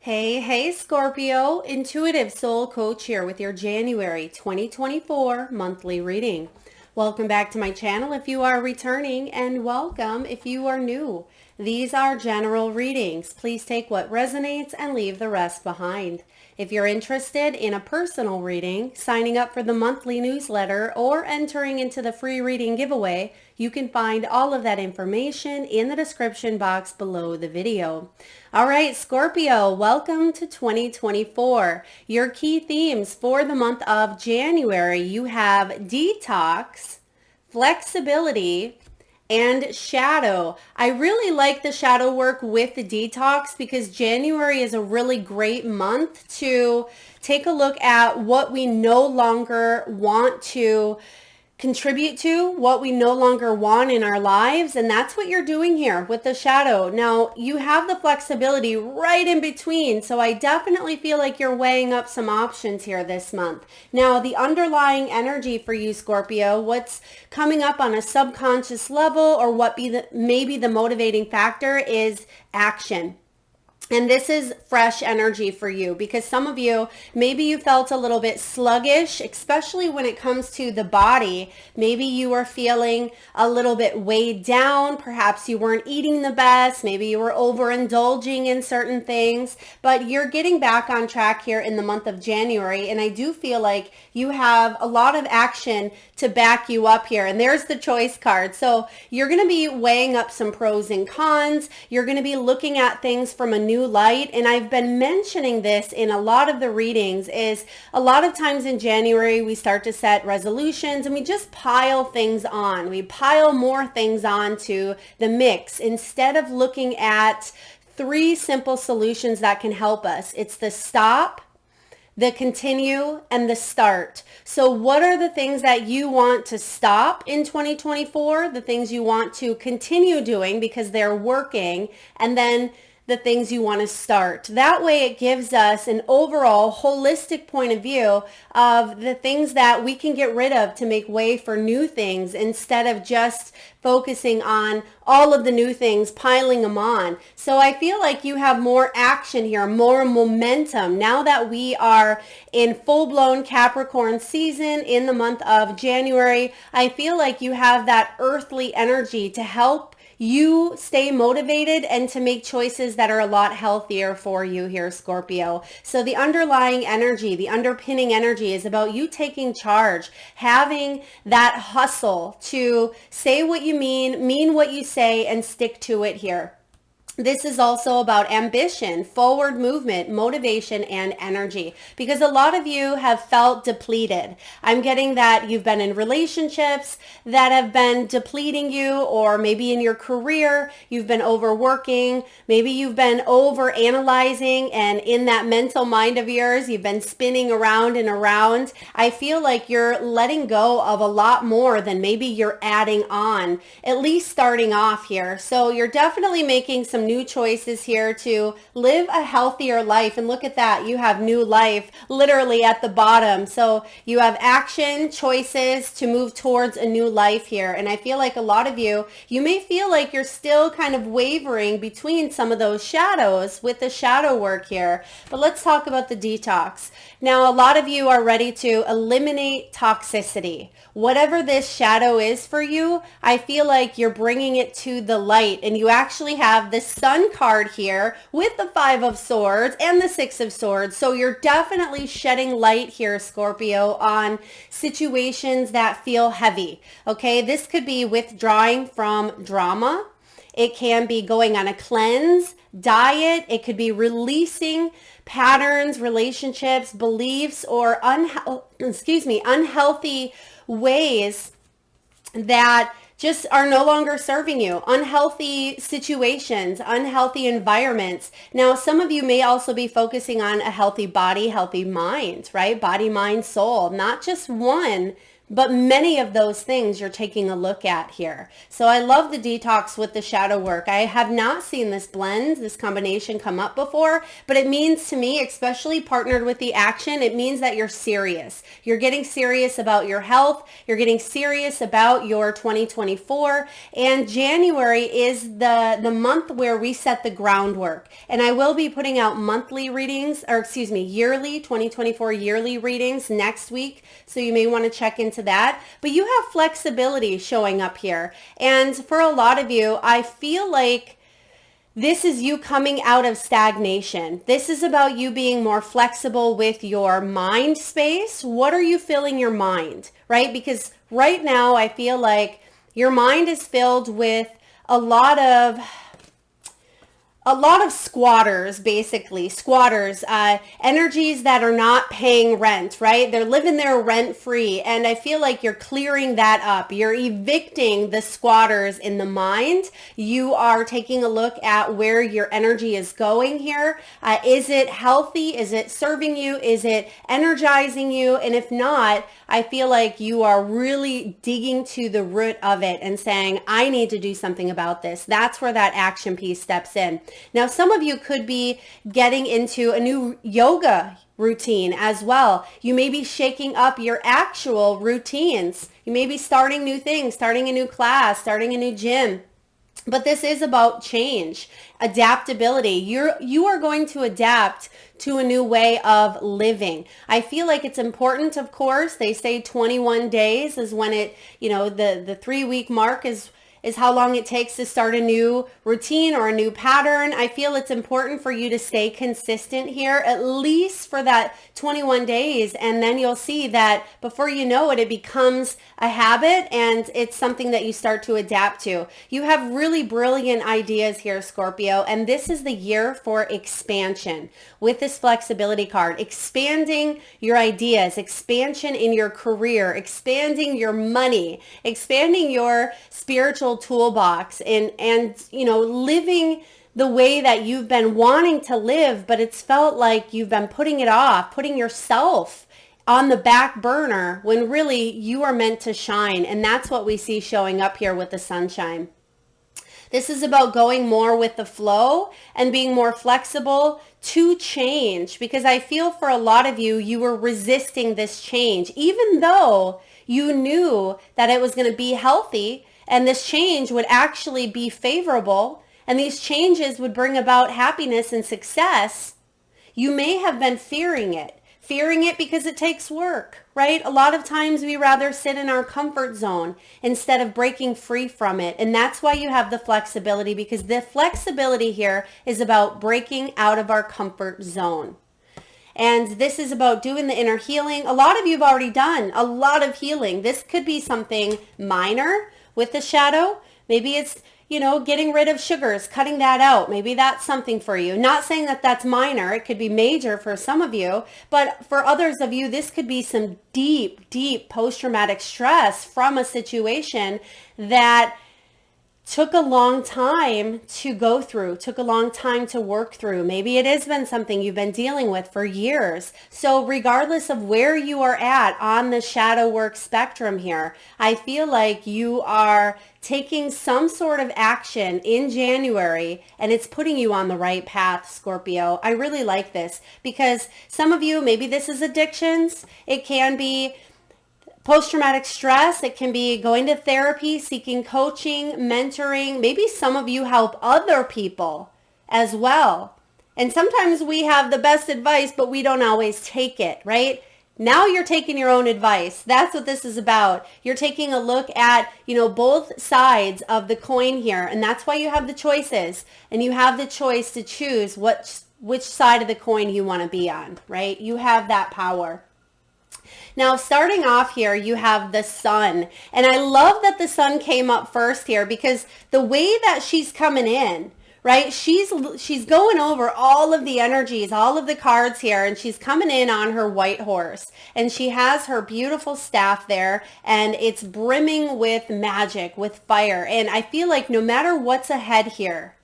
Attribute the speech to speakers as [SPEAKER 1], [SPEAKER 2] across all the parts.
[SPEAKER 1] Hey, Scorpio, Intuitive Soul Coach here with your January 2024 monthly reading. Welcome back to my channel if you are returning, and welcome if you are new. These are general readings. Please take what resonates and leave the rest behind. If you're interested in a personal reading, signing up for the monthly newsletter, or entering into the free reading giveaway, you can find all of that information in the description box below the video. All right, Scorpio, welcome to 2024. Your key themes for the month of January, you have detox, flexibility, and shadow. I really like the shadow work with the detox because January is a really great month to take a look at what we no longer want to contribute to, what we no longer want in our lives. And that's what you're doing here with the shadow. Now, you have the flexibility right in between. So I definitely feel like you're weighing up some options here this month. Now, the underlying energy for you, Scorpio, what's coming up on a subconscious level, or what maybe the motivating factor is action. And this is fresh energy for you because some of you, maybe you felt a little bit sluggish, especially when it comes to the body. Maybe you were feeling a little bit weighed down. Perhaps you weren't eating the best. Maybe you were overindulging in certain things, but you're getting back on track here in the month of January. And I do feel like you have a lot of action to back you up here. And there's the choice card. So you're going to be weighing up some pros and cons. You're going to be looking at things from a new light. And I've been mentioning this in a lot of the readings, is a lot of times in January we start to set resolutions and we just pile things on. We pile more things onto the mix instead of looking at three simple solutions that can help us. It's the stop, the continue, and the start. So what are the things that you want to stop in 2024? The things you want to continue doing because they're working, and then the things you want to start. That way it gives us an overall holistic point of view of the things that we can get rid of to make way for new things, instead of just focusing on all of the new things, piling them on. So I feel like you have more action here, more momentum. Now that we are in full-blown Capricorn season in the month of January, I feel like you have that earthly energy to help you stay motivated and to make choices that are a lot healthier for you here, Scorpio. So the underlying energy, the underpinning energy is about you taking charge, having that hustle to say what you mean what you say, and stick to it here. This is also about ambition, forward movement, motivation, and energy, because a lot of you have felt depleted. I'm getting that you've been in relationships that have been depleting you, or maybe in your career, you've been overworking. Maybe you've been over analyzing, and in that mental mind of yours, you've been spinning around and around. I feel like you're letting go of a lot more than maybe you're adding on, at least starting off here. So you're definitely making some new choices here to live a healthier life. And look at that, you have new life literally at the bottom. So you have action, choices to move towards a new life here. And I feel like a lot of you may feel like you're still kind of wavering between some of those shadows with the shadow work here. But let's talk about the detox. Now, a lot of you are ready to eliminate toxicity. Whatever this shadow is for you, I feel like you're bringing it to the light, and you actually have the Sun card here with the Five of Swords and the Six of Swords. So you're definitely shedding light here, Scorpio, on situations that feel heavy. Okay, this could be withdrawing from drama. It can be going on a cleanse, diet. It could be releasing patterns, relationships, beliefs, or unhealthy ways that just are no longer serving you, unhealthy situations, unhealthy environments. Now, some of you may also be focusing on a healthy body, healthy mind, right? Body, mind, soul, not just one, But many of those things you're taking a look at here. So I love the detox with the shadow work. I have not seen this blend, this combination come up before, but it means to me, especially partnered with the action, it means that you're serious. You're getting serious about your health. You're getting serious about your 2024. And January is the month where we set the groundwork. And I will be putting out monthly readings, or excuse me, yearly 2024 yearly readings next week. So you may want to check into that, but you have flexibility showing up here. And for a lot of you, I feel like this is you coming out of stagnation. This is about you being more flexible with your mind space. What are you filling your mind, right? Because right now I feel like your mind is filled with a lot of squatters, basically squatters, energies that are not paying rent, right? They're living there rent free. And I feel like you're clearing that up. You're evicting the squatters in the mind. You are taking a look at where your energy is going here. Is it healthy? Is it serving you? Is it energizing you? And if not, I feel like you are really digging to the root of it and saying, I need to do something about this. That's where that action piece steps in. Now, some of you could be getting into a new yoga routine as well. You may be shaking up your actual routines. You may be starting new things, starting a new class, starting a new gym. But this is about change, adaptability. You are going to adapt to a new way of living. I feel like it's important, of course. They say 21 days is when it, the 3-week mark is how long it takes to start a new routine or a new pattern. I feel it's important for you to stay consistent here, at least for that 21 days. And then you'll see that before you know it, it becomes a habit and it's something that you start to adapt to. You have really brilliant ideas here, Scorpio, and this is the year for expansion with this flexibility card. Expanding your ideas, expansion in your career, expanding your money, expanding your spiritual toolbox, and living the way that you've been wanting to live, but it's felt like you've been putting it off, putting yourself on the back burner when really you are meant to shine. And that's what we see showing up here with the sunshine. This is about going more with the flow and being more flexible to change, because I feel for a lot of you, you were resisting this change, even though you knew that it was going to be healthy and this change would actually be favorable and these changes would bring about happiness and success. You may have been fearing it because it takes work, right? A lot of times we rather sit in our comfort zone instead of breaking free from it. And that's why you have the flexibility, because the flexibility here is about breaking out of our comfort zone. And this is about doing the inner healing. A lot of you have already done a lot of healing. This could be something minor with the shadow. Maybe it's getting rid of sugars, cutting that out. Maybe that's something for you. Not saying that that's minor. It could be major for some of you, but for others of you, this could be some deep, deep post-traumatic stress from a situation that took a long time to go through, took a long time to work through. Maybe it has been something you've been dealing with for years. So regardless of where you are at on the shadow work spectrum here, I feel like you are taking some sort of action in January and it's putting you on the right path, Scorpio. I really like this because some of you, maybe this is addictions. It can be post-traumatic stress. It can be going to therapy, seeking coaching, mentoring. Maybe some of you help other people as well. And sometimes we have the best advice, but we don't always take it, right? Now you're taking your own advice. That's what this is about. You're taking a look at, both sides of the coin here. And that's why you have the choices. And you have the choice to choose which side of the coin you want to be on, right? You have that power. Now, starting off here, you have the sun. And I love that the sun came up first here because the way that she's coming in, right? She's going over all of the energies, all of the cards here, and she's coming in on her white horse. And she has her beautiful staff there, and it's brimming with magic, with fire. And I feel like no matter what's ahead here,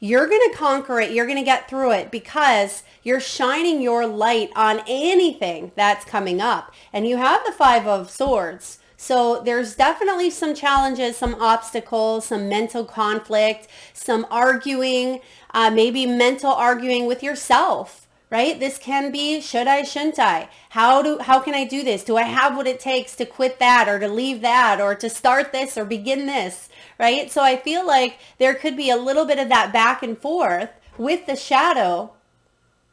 [SPEAKER 1] You're going to conquer it. You're going to get through it because you're shining your light on anything that's coming up. And you have the Five of Swords. So there's definitely some challenges, some obstacles, some mental conflict, some arguing, maybe mental arguing with yourself, right? This can be, should I, shouldn't I? How can I do this? Do I have what it takes to quit that or to leave that or to start this or begin this, right? So I feel like there could be a little bit of that back and forth with the shadow.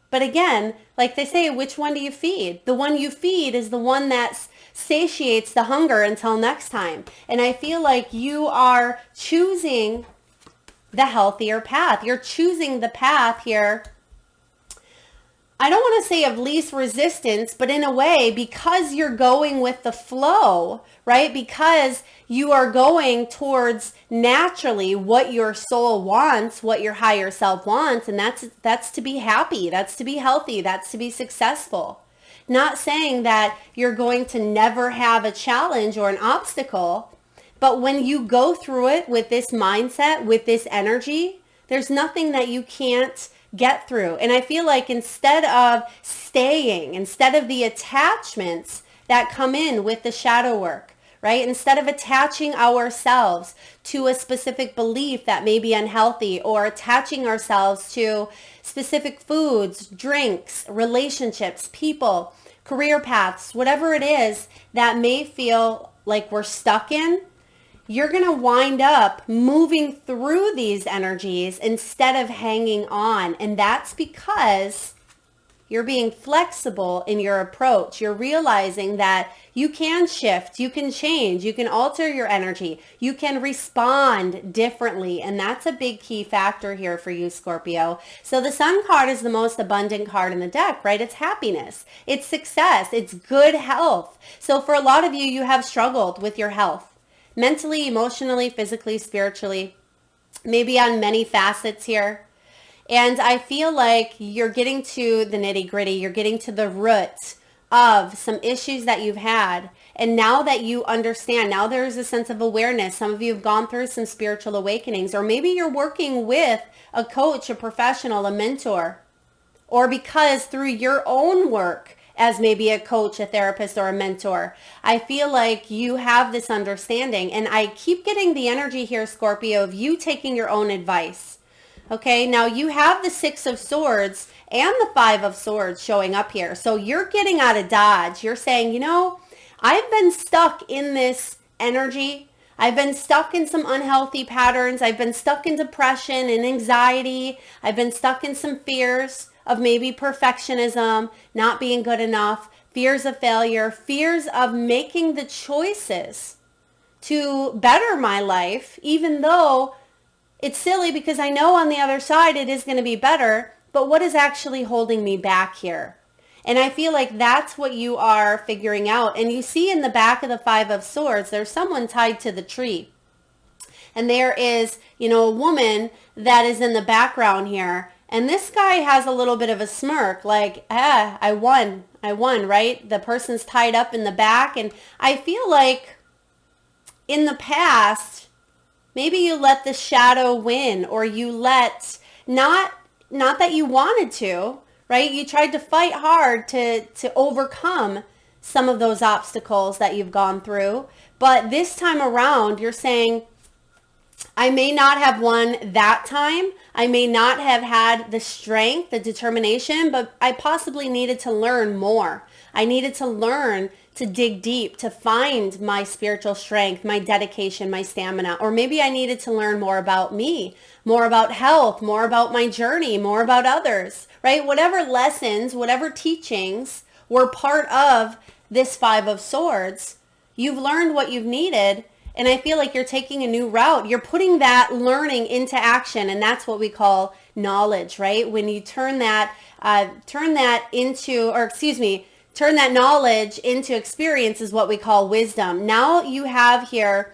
[SPEAKER 1] But again, like they say, which one do you feed? The one you feed is the one that satiates the hunger until next time. And I feel like you are choosing the healthier path. You're choosing the path here. I don't want to say of least resistance, but in a way, because you're going with the flow, right? Because you are going towards naturally what your soul wants, what your higher self wants, and that's to be happy, that's to be healthy, that's to be successful. Not saying that you're going to never have a challenge or an obstacle, but when you go through it with this mindset, with this energy, there's nothing that you can't get through. And I feel like instead of the attachments that come in with the shadow work, right? Instead of attaching ourselves to a specific belief that may be unhealthy or attaching ourselves to specific foods, drinks, relationships, people, career paths, whatever it is that may feel like we're stuck in, you're going to wind up moving through these energies instead of hanging on. And that's because you're being flexible in your approach. You're realizing that you can shift, you can change, you can alter your energy, you can respond differently. And that's a big key factor here for you, Scorpio. So the Sun card is the most abundant card in the deck, right? It's happiness, it's success, it's good health. So for a lot of you, you have struggled with your health. Mentally, emotionally, physically, spiritually, maybe on many facets here. And I feel like you're getting to the nitty gritty. You're getting to the root of some issues that you've had. And now that you understand, now there's a sense of awareness. Some of you have gone through some spiritual awakenings, or maybe you're working with a coach, a professional, a mentor, or because through your own work, as maybe a coach, a therapist, or a mentor, I feel like you have this understanding. And I keep getting the energy here, Scorpio, of you taking your own advice. Okay, now you have the Six of Swords and the Five of Swords showing up here. So you're getting out of dodge. You're saying, you know, I've been stuck in this energy. I've been stuck in some unhealthy patterns. I've been stuck in depression and anxiety. I've been stuck in some fears of maybe perfectionism, not being good enough, fears of failure, fears of making the choices to better my life, even though it's silly because I know on the other side it is going to be better, but what is actually holding me back here? And I feel like that's what you are figuring out. And you see in the back of the Five of Swords, there's someone tied to the tree. And there is, you know, a woman that is in the background here. And this guy has a little bit of a smirk, like, I won, right? The person's tied up in the back. And I feel like in the past, maybe you let the shadow win, or you let, not that you wanted to, right? You tried to fight hard to overcome some of those obstacles that you've gone through. But this time around, you're saying, I may not have won that time. I may not have had the strength, the determination, but I possibly needed to learn more. I needed to learn to dig deep, to find my spiritual strength, my dedication, my stamina. Or maybe I needed to learn more about me, more about health, more about my journey, more about others, right? Whatever lessons, whatever teachings were part of this Five of Swords, you've learned what you've needed. And I feel like you're taking a new route. You're putting that learning into action. And that's what we call knowledge, right? When you turn that knowledge into experience is what we call wisdom. Now you have here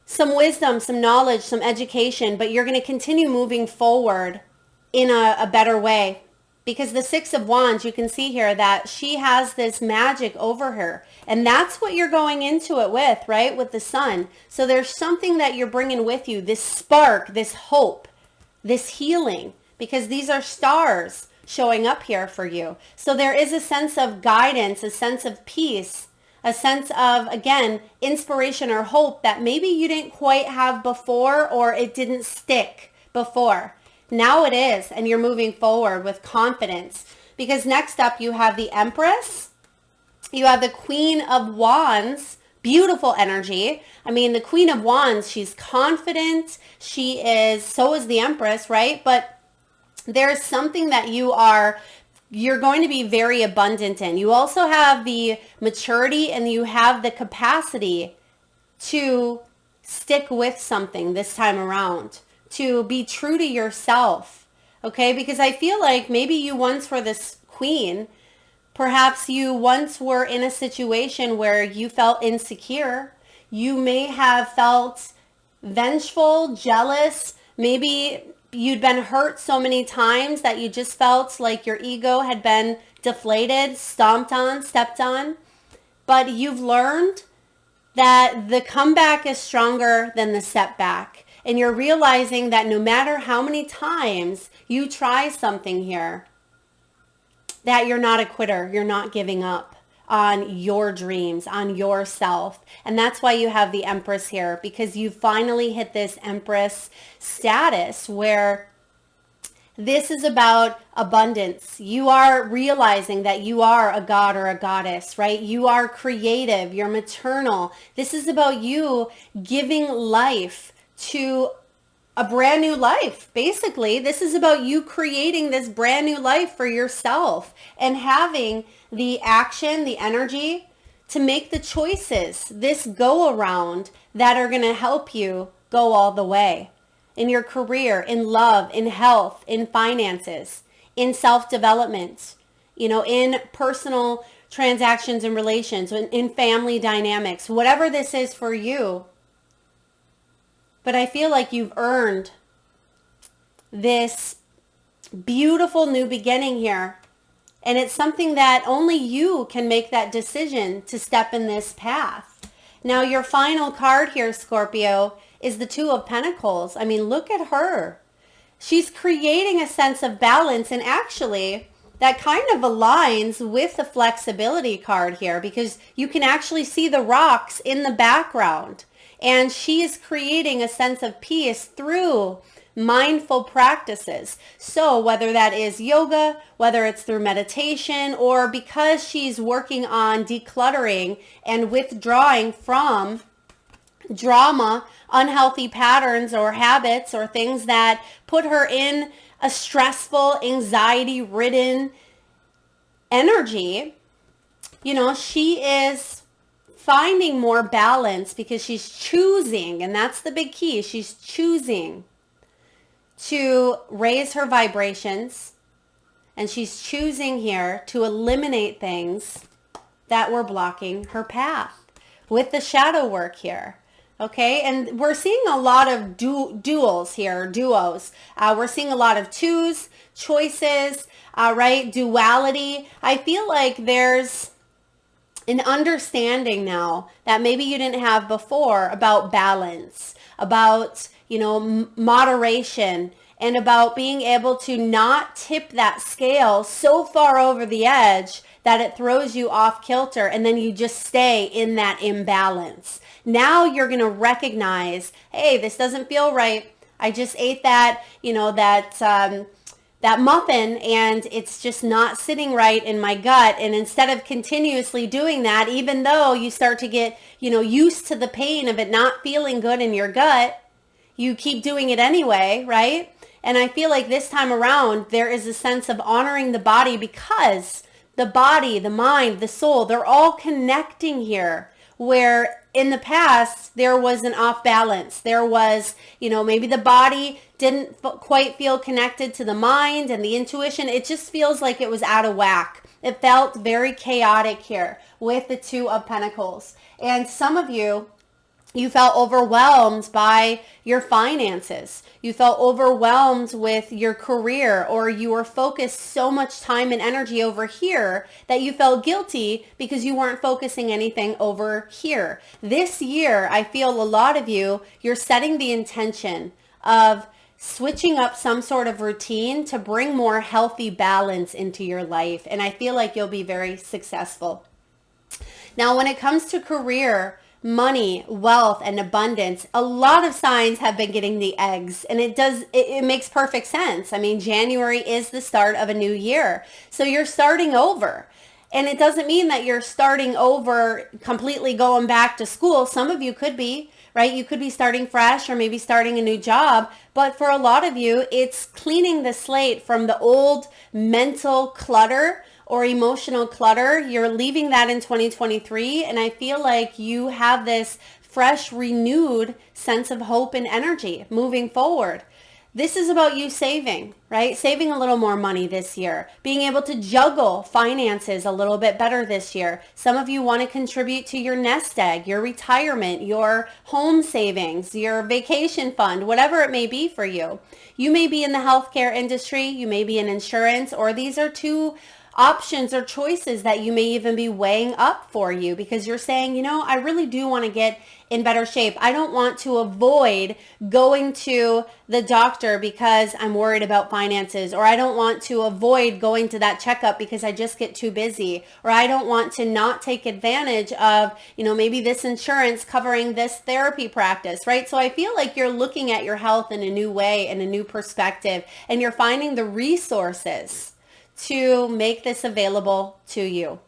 [SPEAKER 1] some wisdom, some knowledge, some education, but you're going to continue moving forward in a better way. Because the Six of Wands, you can see here that she has this magic over her. And that's what you're going into it with, right? With the Sun. So there's something that you're bringing with you, this spark, this hope this healing, because these are stars showing up here for you. So there is a sense of guidance, a sense of peace, a sense of, again, inspiration or hope that maybe you didn't quite have before, or it didn't stick before. Now it is, and you're moving forward with confidence. Because next up you have the Empress, you have the Queen of Wands, beautiful energy. I mean, the Queen of Wands, she's confident, she is, so is the Empress, right? But there's something that you're going to be very abundant in. You also have the maturity and you have the capacity to stick with something this time around, to be true to yourself, okay? Because I feel like maybe you once were this queen, perhaps you once were in a situation where you felt insecure. You may have felt vengeful, jealous, maybe you'd been hurt so many times that you just felt like your ego had been deflated, stomped on, stepped on. But you've learned that the comeback is stronger than the setback. And you're realizing that no matter how many times you try something here, that you're not a quitter. You're not giving up on your dreams, on yourself. And that's why you have the Empress here, because you finally hit this Empress status where this is about abundance. You are realizing that you are a god or a goddess, right? You are creative, you're maternal. This is about you giving life to a brand new life. Basically, this is about you creating this brand new life for yourself and having the action, the energy to make the choices this go around that are going to help you go all the way in your career, in love, in health, in finances, in self-development, in personal transactions and relations, in family dynamics, whatever this is for you. But I feel like you've earned this beautiful new beginning here. And it's something that only you can make that decision to step in this path. Now, your final card here, Scorpio, is the Two of Pentacles. I mean, look at her. She's creating a sense of balance. And actually, that kind of aligns with the flexibility card here, because you can actually see the rocks in the background. And she is creating a sense of peace through mindful practices. So whether that is yoga, whether it's through meditation, or because she's working on decluttering and withdrawing from drama, unhealthy patterns or habits or things that put her in a stressful, anxiety-ridden energy, she is finding more balance because she's choosing, and that's the big key, she's choosing to raise her vibrations, and she's choosing here to eliminate things that were blocking her path with the shadow work here. Okay, and we're seeing a lot of duos here, duos. We're seeing a lot of twos, choices, right? Duality. I feel like there's an understanding now that maybe you didn't have before about balance, about, moderation, and about being able to not tip that scale so far over the edge that it throws you off kilter and then you just stay in that imbalance. Now you're going to recognize, hey, this doesn't feel right. I just ate that, that muffin and it's just not sitting right in my gut. And instead of continuously doing that, even though you start to get, used to the pain of it not feeling good in your gut, you keep doing it anyway, right? And I feel like this time around, there is a sense of honoring the body, because the body, the mind, the soul, they're all connecting here, where in the past, there was an off balance. There was, maybe the body didn't quite feel connected to the mind and the intuition. It just feels like it was out of whack. It felt very chaotic here with the Two of Pentacles. And some of you felt overwhelmed by your finances. You felt overwhelmed with your career, or you were focused so much time and energy over here that you felt guilty because you weren't focusing anything over here. This year, I feel a lot of you're setting the intention of switching up some sort of routine to bring more healthy balance into your life. And I feel like you'll be very successful. Now, when it comes to career, money, wealth, and abundance, a lot of signs have been getting the eggs, and it makes perfect sense. I mean, January is the start of a new year. So you're starting over. And it doesn't mean that you're starting over completely going back to school. Some of you could be, right? You could be starting fresh or maybe starting a new job. But for a lot of you, it's cleaning the slate from the old mental clutter or emotional clutter. You're leaving that in 2023. And I feel like you have this fresh, renewed sense of hope and energy moving forward. This is about you saving, right? Saving a little more money this year, being able to juggle finances a little bit better this year. Some of you want to contribute to your nest egg, your retirement, your home savings, your vacation fund, whatever it may be for you. You may be in the healthcare industry, you may be in insurance, or these are two options or choices that you may even be weighing up for you because you're saying, you know, I really do want to get in better shape. I don't want to avoid going to the doctor because I'm worried about finances, or I don't want to avoid going to that checkup because I just get too busy, or I don't want to not take advantage of, you know, maybe this insurance covering this therapy practice, right? So I feel like you're looking at your health in a new way, in a new perspective, and you're finding the resources to make this available to you.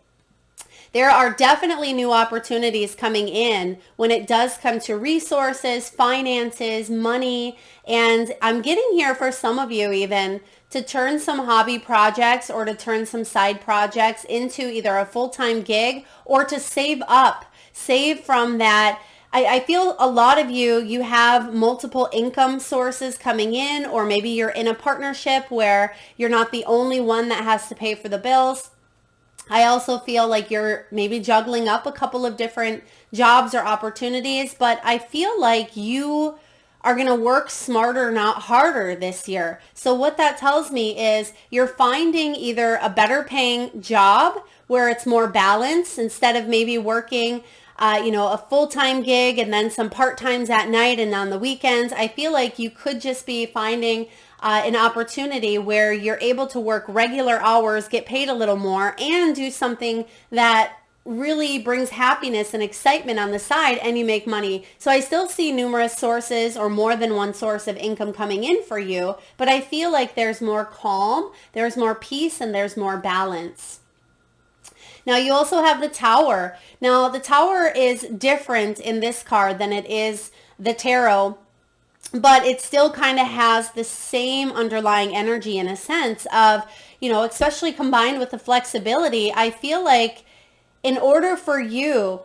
[SPEAKER 1] There are definitely new opportunities coming in when it does come to resources, finances, money, and I'm getting here for some of you even to turn some hobby projects or to turn some side projects into either a full-time gig or to save up, save from that. I feel a lot of you have multiple income sources coming in, or maybe you're in a partnership where you're not the only one that has to pay for the bills. I also feel like you're maybe juggling up a couple of different jobs or opportunities, but I feel like you are going to work smarter, not harder this year. So what that tells me is you're finding either a better paying job where it's more balanced instead of maybe working a full-time gig and then some part-times at night and on the weekends. I feel like you could just be finding an opportunity where you're able to work regular hours, get paid a little more, and do something that really brings happiness and excitement on the side, and you make money. So I still see numerous sources or more than one source of income coming in for you, but I feel like there's more calm, there's more peace, and there's more balance. Now you also have the Tower. Now the Tower is different in this card than it is the Tarot, but it still kind of has the same underlying energy in a sense of, especially combined with the flexibility. I feel like in order for you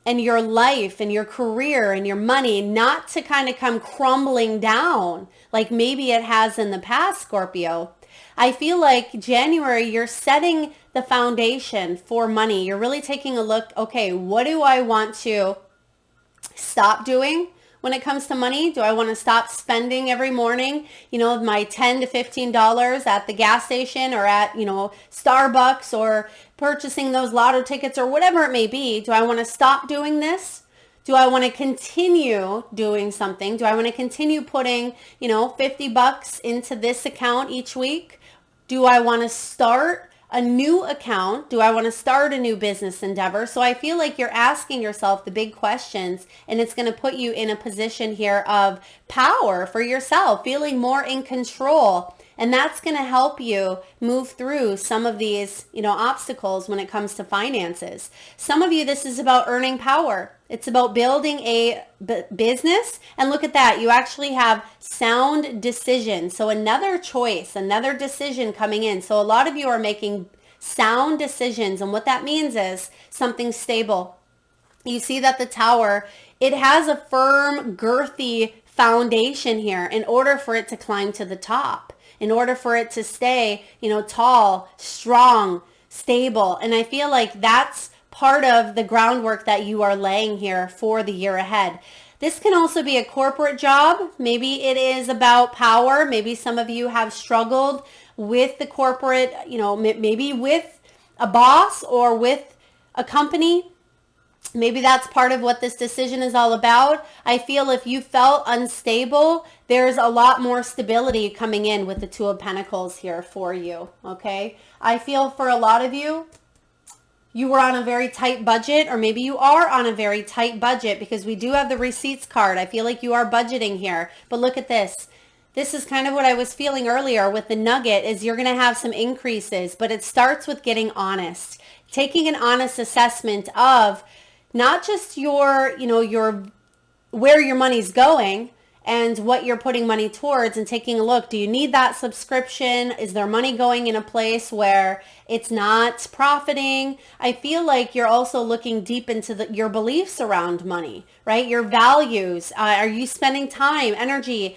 [SPEAKER 1] and your life and your career and your money not to kind of come crumbling down like maybe it has in the past, Scorpio, I feel like January, you're setting the foundation for money. You're really taking a look, okay, what do I want to stop doing when it comes to money? Do I want to stop spending every morning, my $10 to $15 at the gas station or at, Starbucks, or purchasing those lotto tickets or whatever it may be? Do I want to stop doing this? Do I want to continue doing something? Do I want to continue putting, $50 into this account each week? Do I want to start a new account? Do I want to start a new business endeavor? So I feel like you're asking yourself the big questions, and it's going to put you in a position here of power for yourself, feeling more in control. And that's going to help you move through some of these, obstacles when it comes to finances. Some of you, this is about earning power. It's about building a business. And look at that. You actually have sound decisions. So another choice, another decision coming in. So a lot of you are making sound decisions. And what that means is something stable. You see that the Tower, it has a firm, girthy foundation here in order for it to climb to the top, in order for it to stay, tall, strong, stable. And I feel like that's part of the groundwork that you are laying here for the year ahead. This can also be a corporate job. Maybe it is about power. Maybe some of you have struggled with the corporate, maybe with a boss or with a company. Maybe that's part of what this decision is all about. I feel if you felt unstable, there's a lot more stability coming in with the Two of Pentacles here for you, okay? I feel for a lot of you, you were on a very tight budget, or maybe you are on a very tight budget because we do have the receipts card. I feel like you are budgeting here. But look at this. This is kind of what I was feeling earlier with the nugget is you're going to have some increases, but it starts with getting honest. Taking an honest assessment of not just your where your money's going and what you're putting money towards, and taking a look. Do you need that subscription? Is there money going in a place where it's not profiting? I feel like you're also looking deep into your beliefs around money, right? Your values. Are you spending time, energy,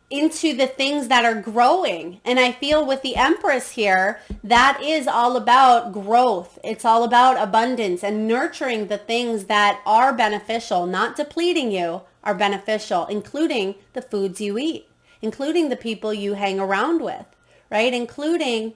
[SPEAKER 1] into the things that are growing? And I feel with the Empress here, that is all about growth. It's all about abundance and nurturing the things that are beneficial, not depleting you, are beneficial, including the foods you eat, including the people you hang around with, right? Including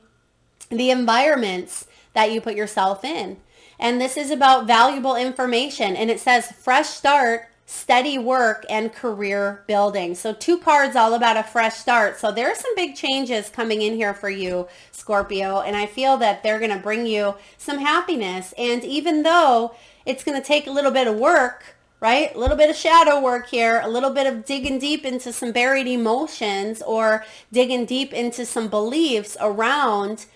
[SPEAKER 1] the environments that you put yourself in. And this is about valuable information. And it says fresh start, steady work, and career building. So 2 cards all about a fresh start. So there are some big changes coming in here for you, Scorpio, and I feel that they're going to bring you some happiness. And even though it's going to take a little bit of work, right? A little bit of shadow work here, a little bit of digging deep into some buried emotions, or digging deep into some beliefs around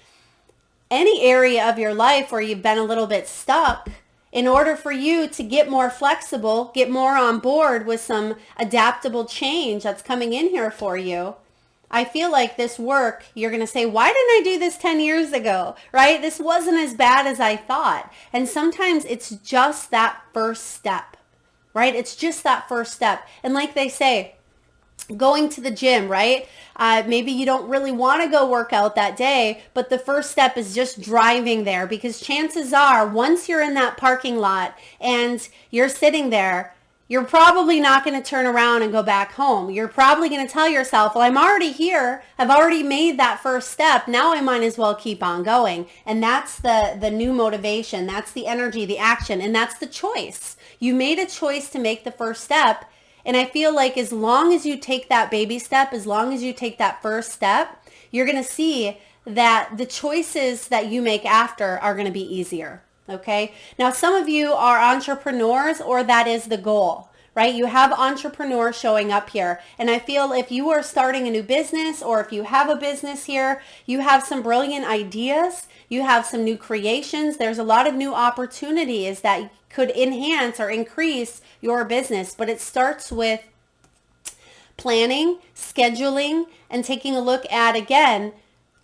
[SPEAKER 1] any area of your life where you've been a little bit stuck. In order for you to get more flexible, get more on board with some adaptable change that's coming in here for you, I feel like this work, you're going to say, why didn't I do this 10 years ago, right? This wasn't as bad as I thought. And sometimes it's just that first step, right? It's just that first step. And like they say, going to the gym, right? Maybe you don't really want to go work out that day, but the first step is just driving there, because chances are once you're in that parking lot and you're sitting there, you're probably not going to turn around and go back home. You're probably going to tell yourself, well, I'm already here. I've already made that first step. Now I might as well keep on going. And that's the new motivation. That's the energy, the action, and that's the choice. You made a choice to make the first step. And I feel like as long as you take that baby step, as long as you take that first step, you're going to see that the choices that you make after are going to be easier. Okay. Now, some of you are entrepreneurs, or that is the goal, right? You have entrepreneur showing up here. And I feel if you are starting a new business, or if you have a business here, you have some brilliant ideas. You have some new creations. There's a lot of new opportunities that could enhance or increase your business, but it starts with planning, scheduling, and taking a look at, again,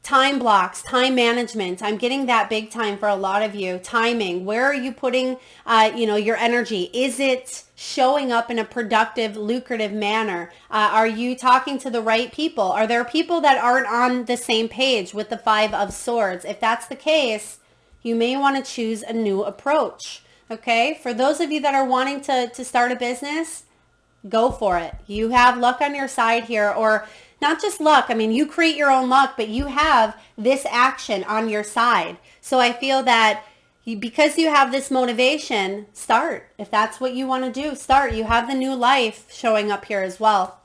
[SPEAKER 1] time blocks, time management. I'm getting that big time for a lot of you. Timing. Where are you putting, your energy? Is it showing up in a productive, lucrative manner? Are you talking to the right people? Are there people that aren't on the same page with the 5 of Swords? If that's the case, you may want to choose a new approach. Okay, for those of you that are wanting to start a business, go for it. You have luck on your side here, or not just luck. I mean, you create your own luck, but you have this action on your side. So I feel that because you have this motivation, start. If that's what you want to do, start. You have the new life showing up here as well.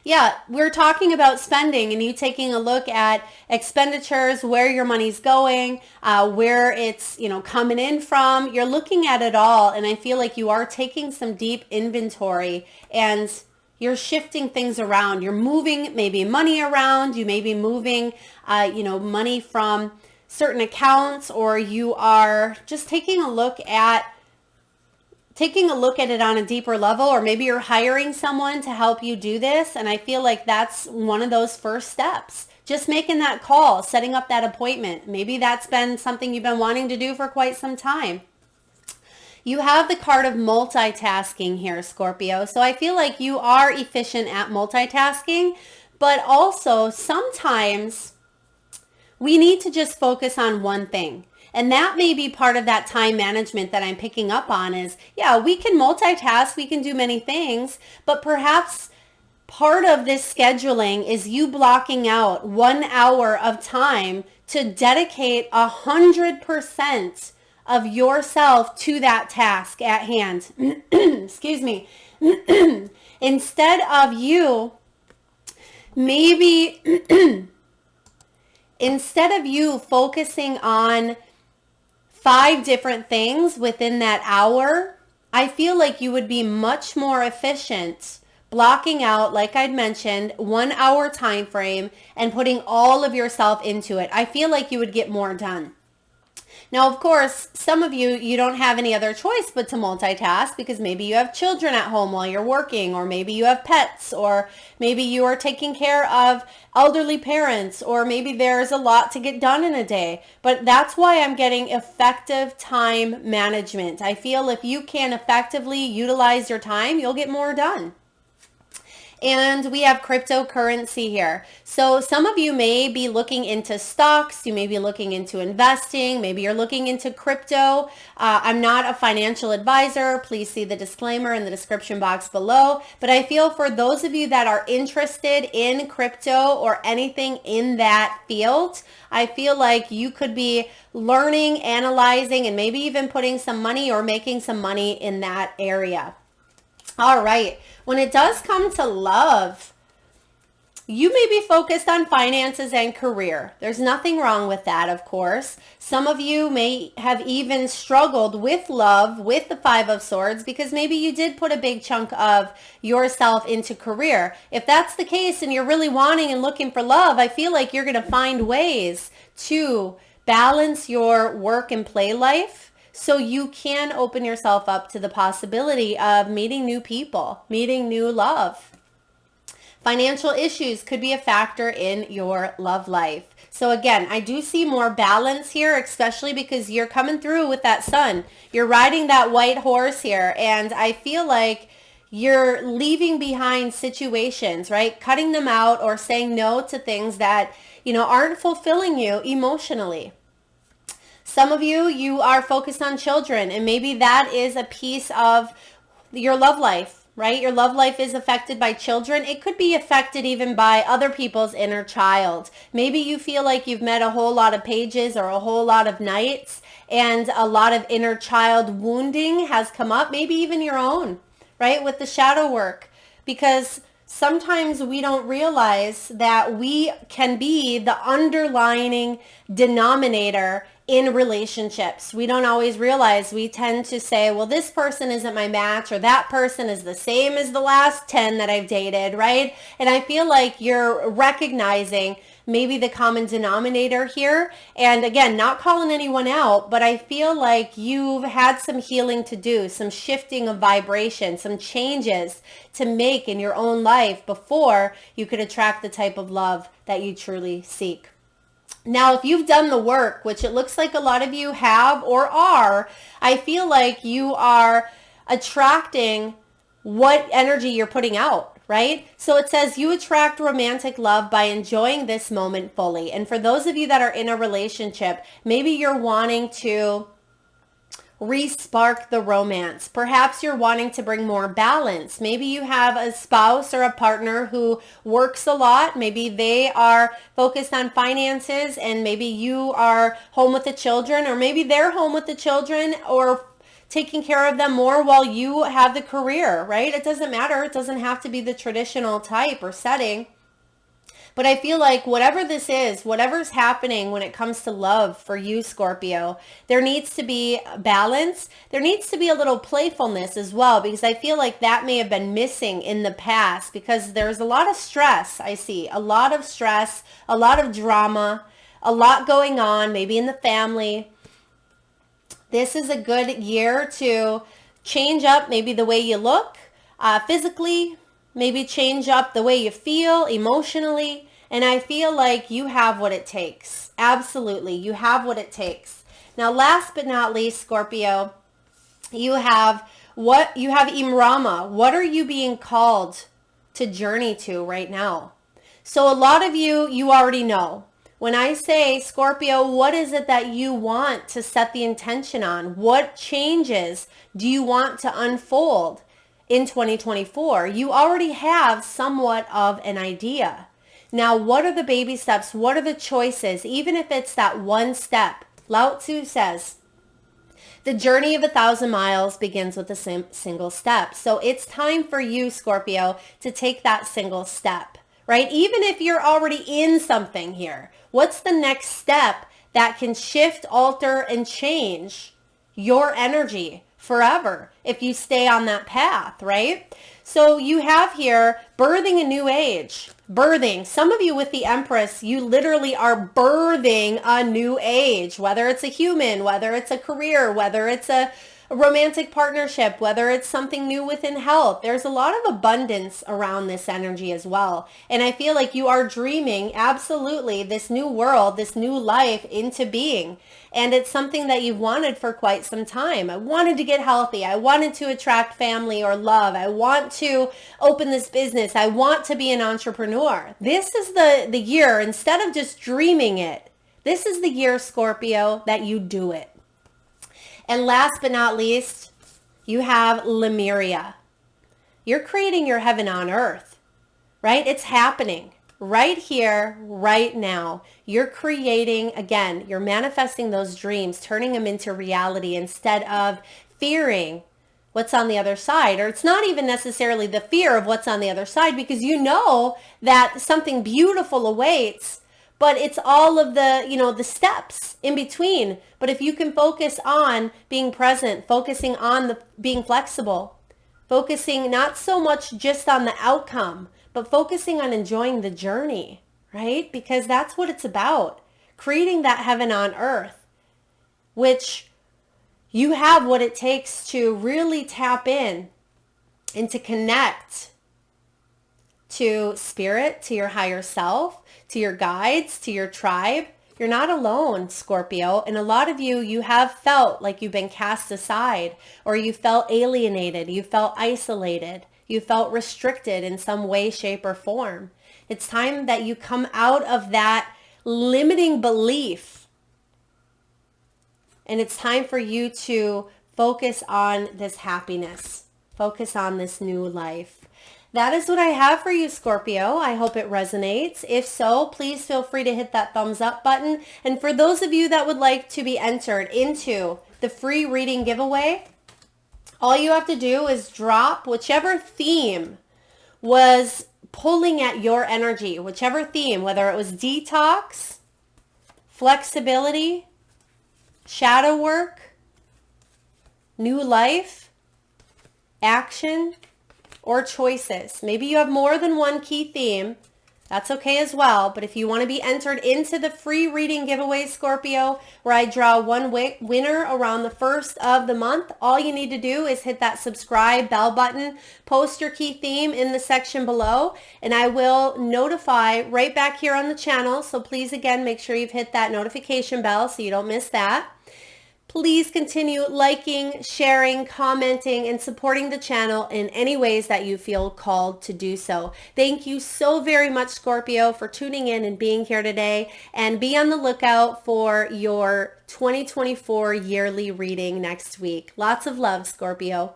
[SPEAKER 1] Yeah, we're talking about spending, and you taking a look at expenditures, where your money's going, where it's, coming in from. You're looking at it all, and I feel like you are taking some deep inventory, and you're shifting things around. You're moving maybe money around. You may be moving, money from certain accounts, or you are just taking a look at it on a deeper level, or maybe you're hiring someone to help you do this. And I feel like that's one of those first steps. Just making that call, setting up that appointment. Maybe that's been something you've been wanting to do for quite some time. You have the card of multitasking here, Scorpio. So I feel like you are efficient at multitasking, but also sometimes we need to just focus on one thing. And that may be part of that time management that I'm picking up on is, yeah, we can multitask, we can do many things, but perhaps part of this scheduling is you blocking out 1 hour of time to dedicate 100% of yourself to that task at hand. Excuse me. Instead of you maybe instead of you focusing on 5 different things within that hour, I feel like you would be much more efficient blocking out, like I'd mentioned, 1 hour time frame and putting all of yourself into it. I feel like you would get more done. Now, of course, some of you don't have any other choice but to multitask because maybe you have children at home while you're working, or maybe you have pets, or maybe you are taking care of elderly parents, or maybe there's a lot to get done in a day. But that's why I'm getting effective time management. I feel if you can effectively utilize your time, you'll get more done. And we have cryptocurrency here. So some of you may be looking into stocks. You may be looking into investing. Maybe you're looking into crypto. I'm not a financial advisor. Please see the disclaimer in the description box below. But I feel for those of you that are interested in crypto or anything in that field, I feel like you could be learning, analyzing, and maybe even putting some money or making some money in that area. All right. When it does come to love, you may be focused on finances and career. There's nothing wrong with that, of course. Some of you may have even struggled with love with the 5 of Swords because maybe you did put a big chunk of yourself into career. If that's the case and you're really wanting and looking for love, I feel like you're going to find ways to balance your work and play life, so you can open yourself up to the possibility of meeting new people, meeting new love. Financial issues could be a factor in your love life. So again, I do see more balance here, especially because you're coming through with that sun. You're riding that white horse here, and I feel like you're leaving behind situations, right? Cutting them out or saying no to things that, aren't fulfilling you emotionally. Some of you are focused on children, and maybe that is a piece of your love life, right? Your love life is affected by children. It could be affected even by other people's inner child. Maybe you feel like you've met a whole lot of pages or a whole lot of knights, and a lot of inner child wounding has come up, maybe even your own, right? With the shadow work, because sometimes we don't realize that we can be the underlining denominator in relationships. We don't always realize. We tend to say, well, this person isn't my match, or that person is the same as the last 10 that I've dated, right? And I feel like you're recognizing maybe the common denominator here. And again, not calling anyone out, but I feel like you've had some healing to do, some shifting of vibration, some changes to make in your own life before you could attract the type of love that you truly seek. Now, if you've done the work, which it looks like a lot of you have or are, I feel like you are attracting what energy you're putting out, right? So it says you attract romantic love by enjoying this moment fully. And for those of you that are in a relationship, maybe you're wanting to re-spark the romance. Perhaps you're wanting to bring more balance. Maybe you have a spouse or a partner who works a lot. Maybe they are focused on finances, and maybe you are home with the children, or maybe they're home with the children or taking care of them more while you have the career, right? It doesn't matter. It doesn't have to be the traditional type or setting. But I feel like whatever this is, whatever's happening when it comes to love for you, Scorpio, there needs to be balance. There needs to be a little playfulness as well, because I feel like that may have been missing in the past, because there's a lot of stress. I see a lot of stress, a lot of drama, a lot going on, maybe in the family. This is a good year to change up maybe the way you look physically, maybe change up the way you feel emotionally. And I feel like you have what it takes. Absolutely. You have what it takes. Now, last but not least, Scorpio, you have Imrama. What are you being called to journey to right now? So a lot of you already know. When I say, Scorpio, what is it that you want to set the intention on? What changes do you want to unfold in 2024? You already have somewhat of an idea. Now, what are the baby steps? What are the choices? Even if it's that one step. Lao Tzu says, The journey of 1,000 miles begins with a single step. So it's time for you, Scorpio, to take that single step, right? Even if you're already in something here, what's the next step that can shift, alter, and change your energy forever if you stay on that path, right? So you have here birthing a new age. Birthing. Some of you with the Empress, you literally are birthing a new age, whether it's a human, whether it's a career, whether it's a romantic partnership, whether it's something new within health. There's a lot of abundance around this energy as well. And I feel like you are dreaming absolutely this new world, this new life into being. And it's something that you've wanted for quite some time. I wanted to get healthy. I wanted to attract family or love. I want to open this business. I want to be an entrepreneur. This is the year, instead of just dreaming it, this is the year, Scorpio, that you do it. And last but not least, you have Lemuria. You're creating your heaven on earth, right? It's happening right here, right now. You're creating, again, you're manifesting those dreams, turning them into reality instead of fearing what's on the other side. Or it's not even necessarily the fear of what's on the other side, because you know that something beautiful awaits. But it's all of the, the steps in between. But if you can focus on being present, focusing on being flexible, focusing not so much just on the outcome, but focusing on enjoying the journey, right? Because that's what it's about. Creating that heaven on earth, which you have what it takes to really tap in and to connect to spirit, to your higher self, to your guides, to your tribe. You're not alone, Scorpio. And a lot of you have felt like you've been cast aside, or you felt alienated, you felt isolated, you felt restricted in some way, shape, or form. It's time that you come out of that limiting belief. And it's time for you to focus on this happiness, focus on this new life. That is what I have for you, Scorpio. I hope it resonates. If so, please feel free to hit that thumbs up button. And for those of you that would like to be entered into the free reading giveaway, all you have to do is drop whichever theme was pulling at your energy, whichever theme, whether it was detox, flexibility, shadow work, new life, action, or choices. Maybe you have more than one key theme. That's okay as well. But if you want to be entered into the free reading giveaway, Scorpio, where I draw one winner around the first of the month, all you need to do is hit that subscribe bell button, post your key theme in the section below, and I will notify right back here on the channel. So please, again, make sure you've hit that notification bell so you don't miss that. Please continue liking, sharing, commenting, and supporting the channel in any ways that you feel called to do so. Thank you so very much, Scorpio, for tuning in and being here today. And be on the lookout for your 2024 yearly reading next week. Lots of love, Scorpio.